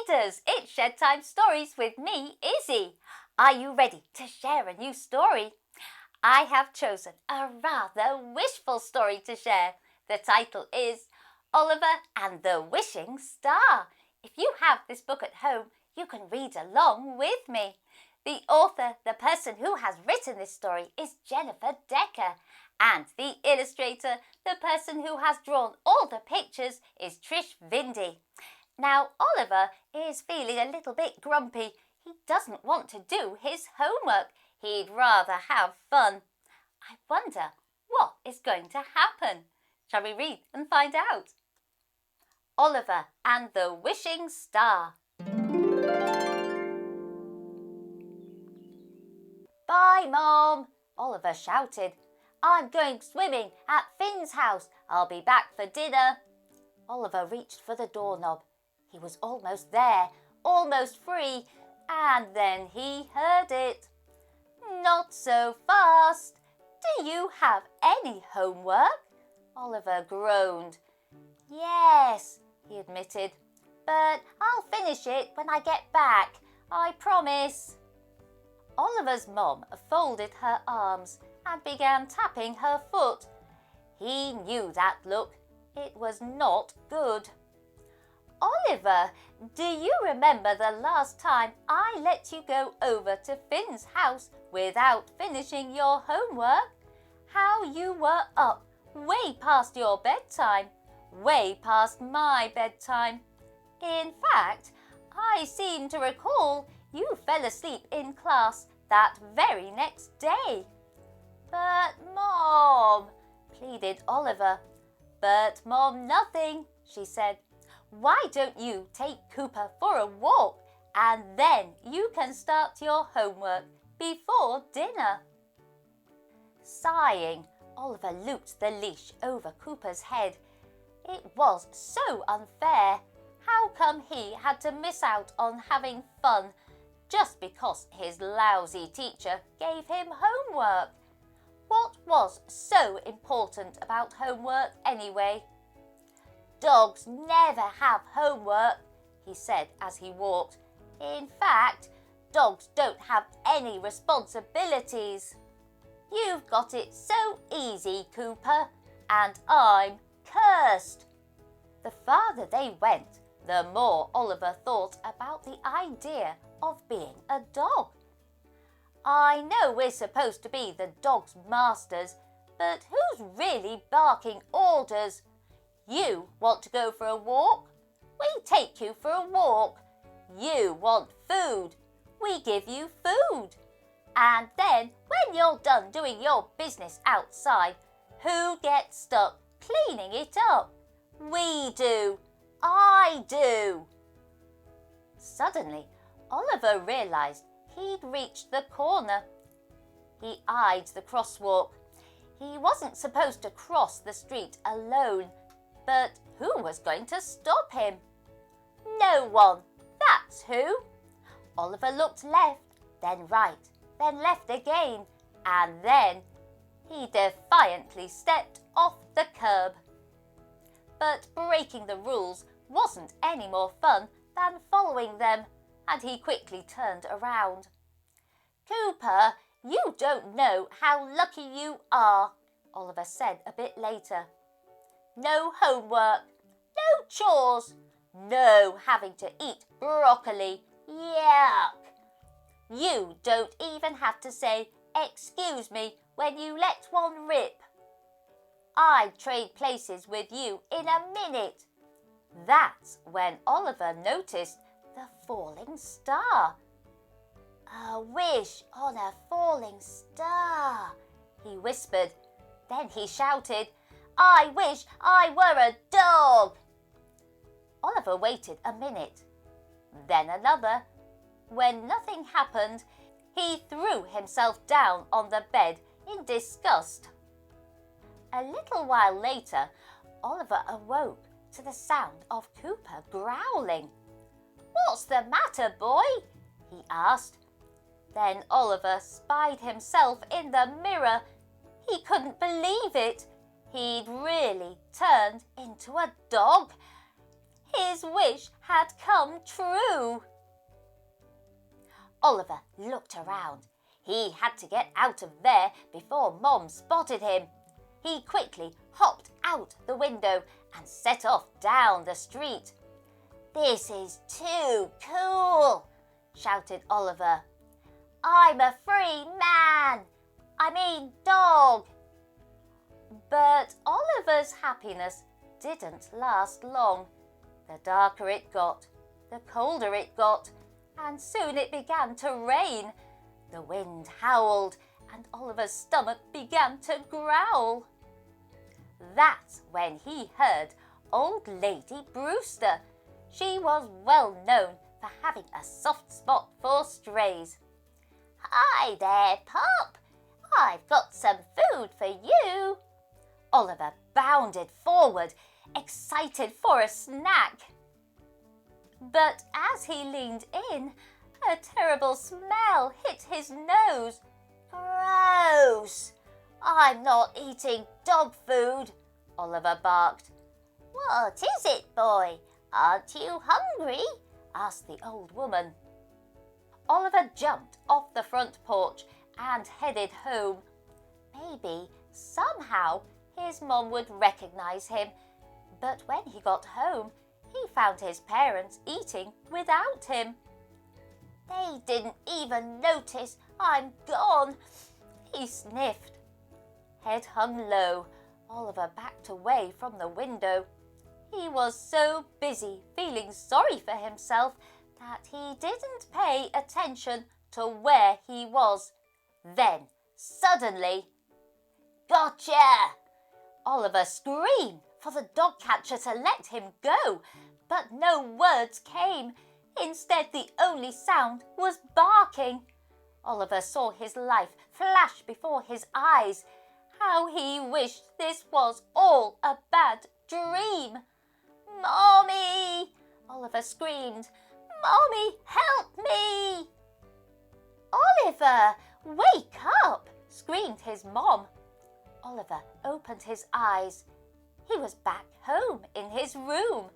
Kidders, it's Shed Time Stories with me, Issy. Are you ready to share a new story? I have chosen a rather wishful story to share. The title is Oliver and the Wishing Star. If you have this book at home, you can read along with me. The author, the person who has written this story, is Jennifer Decker. And the illustrator, the person who has drawn all the pictures, is Trish Vindy. Now, Oliver is feeling a little bit grumpy. He doesn't want to do his homework. He'd rather have fun. I wonder what is going to happen. Shall we read and find out? Oliver and the Wishing Star. Bye, Mom, Oliver shouted. I'm going swimming at Finn's house. I'll be back for dinner. Oliver reached for the doorknob. He was almost there, almost free, and then he heard it. Not so fast. Do you have any homework? Oliver groaned. Yes, he admitted, but I'll finish it when I get back. I promise. Oliver's mom folded her arms and began tapping her foot. He knew that look. It was not good. Oliver, do you remember the last time I let you go over to Finn's house without finishing your homework? How you were up way past your bedtime, way past my bedtime. In fact, I seem to recall you fell asleep in class that very next day. But Mom, pleaded Oliver. But Mom, nothing, she said. Why don't you take Cooper for a walk and then you can start your homework before dinner? Sighing, Oliver looped the leash over Cooper's head. It was so unfair. How come he had to miss out on having fun just because his lousy teacher gave him homework? What was so important about homework anyway? Dogs never have homework, he said as he walked. In fact, dogs don't have any responsibilities. You've got it so easy, Cooper, and I'm cursed. The farther they went, the more Oliver thought about the idea of being a dog. I know we're supposed to be the dog's masters, but who's really barking orders? You want to go for a walk? We take you for a walk. You want food? We give you food. And then when you're done doing your business outside, who gets stuck cleaning it up? We do. I do. Suddenly, Oliver realised he'd reached the corner. He eyed the crosswalk. He wasn't supposed to cross the street alone. But who was going to stop him? No one, that's who. Oliver looked left, then right, then left again, and then he defiantly stepped off the curb. But breaking the rules wasn't any more fun than following them, and he quickly turned around. Cooper, you don't know how lucky you are, Oliver said a bit later. No homework, no chores, no having to eat broccoli. Yuck! You don't even have to say, excuse me, when you let one rip. I'd trade places with you in a minute. That's when Oliver noticed the falling star. A wish on a falling star, he whispered. Then he shouted, I wish I were a dog. Oliver waited a minute, then another. When nothing happened, he threw himself down on the bed in disgust. A little while later, Oliver awoke to the sound of Cooper growling. What's the matter, boy? He asked. Then Oliver spied himself in the mirror. He couldn't believe it. He'd really turned into a dog. His wish had come true. Oliver looked around. He had to get out of there before Mom spotted him. He quickly hopped out the window and set off down the street. "This is too cool," shouted Oliver. "I'm a free man. I mean dog." But Oliver's happiness didn't last long. The darker it got, the colder it got, and soon it began to rain. The wind howled, and Oliver's stomach began to growl. That's when he heard Old Lady Brewster. She was well known for having a soft spot for strays. "Hi there, Pup. I've got some food for you." Oliver bounded forward, excited for a snack. But as he leaned in, a terrible smell hit his nose. "Gross! I'm not eating dog food," Oliver barked. "What is it, boy? Aren't you hungry?" asked the old woman. Oliver jumped off the front porch and headed home. Maybe, somehow, his mom would recognize him. But when he got home, he found his parents eating without him. "They didn't even notice I'm gone," he sniffed. Head hung low, Oliver backed away from the window. He was so busy feeling sorry for himself that he didn't pay attention to where he was. Then, suddenly, "Gotcha!" Oliver screamed for the dog catcher to let him go, but no words came. Instead, the only sound was barking. Oliver saw his life flash before his eyes. How he wished this was all a bad dream. "Mommy!" Oliver screamed. "Mommy, help me!" "Oliver, wake up!" screamed his mom. Oliver opened his eyes. He was back home in his room.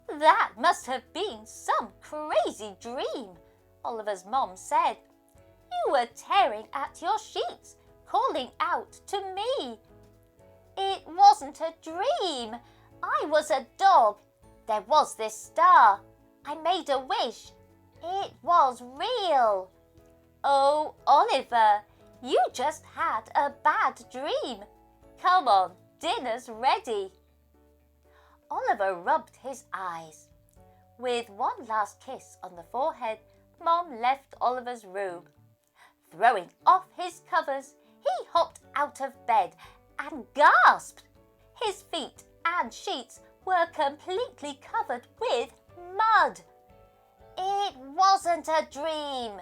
"That must have been some crazy dream," Oliver's mom said. "You were tearing at your sheets, calling out to me." "It wasn't a dream. I was a dog. There was this star. I made a wish. It was real." "Oh, Oliver, you just had a bad dream. Come on, dinner's ready." Oliver rubbed his eyes. With one last kiss on the forehead, Mom left Oliver's room. Throwing off his covers, he hopped out of bed and gasped. His feet and sheets were completely covered with mud. It wasn't a dream.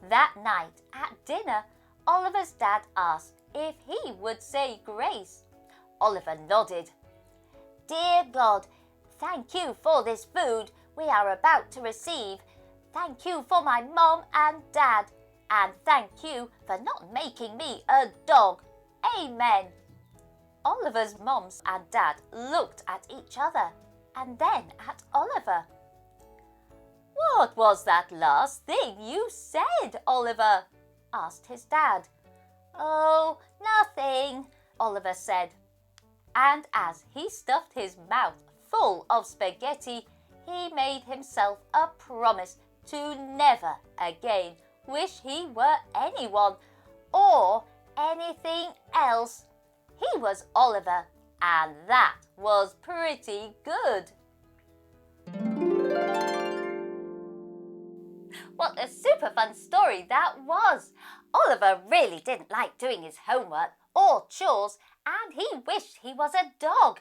That night at dinner, Oliver's dad asked if he would say grace. Oliver nodded. "Dear God, thank you for this food we are about to receive. Thank you for my mom and dad. And thank you for not making me a dog. Amen." Oliver's mom and dad looked at each other and then at Oliver. "What was that last thing you said, Oliver?" asked his dad. "Oh, nothing," Oliver said. And as he stuffed his mouth full of spaghetti, he made himself a promise to never again wish he were anyone or anything else. He was Oliver, and that was pretty good. What a super fun story that was! Oliver really didn't like doing his homework or chores, and he wished he was a dog.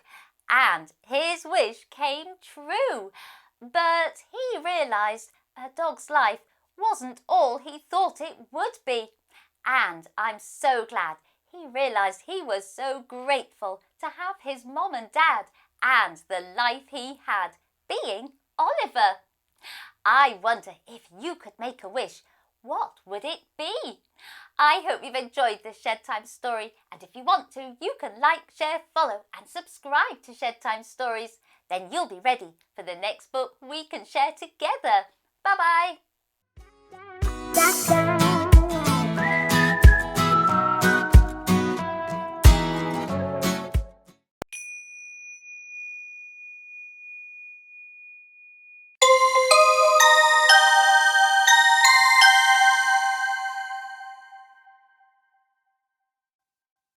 And his wish came true. But he realised a dog's life wasn't all he thought it would be. And I'm so glad he realised he was so grateful to have his mom and dad and the life he had, being Oliver. I wonder if you could make a wish, what would it be? I hope you've enjoyed this Shed Time story, and if you want to, you can like, share, follow and subscribe to Shed Time Stories. then you'll be ready for the next book we can share together. Bye-bye.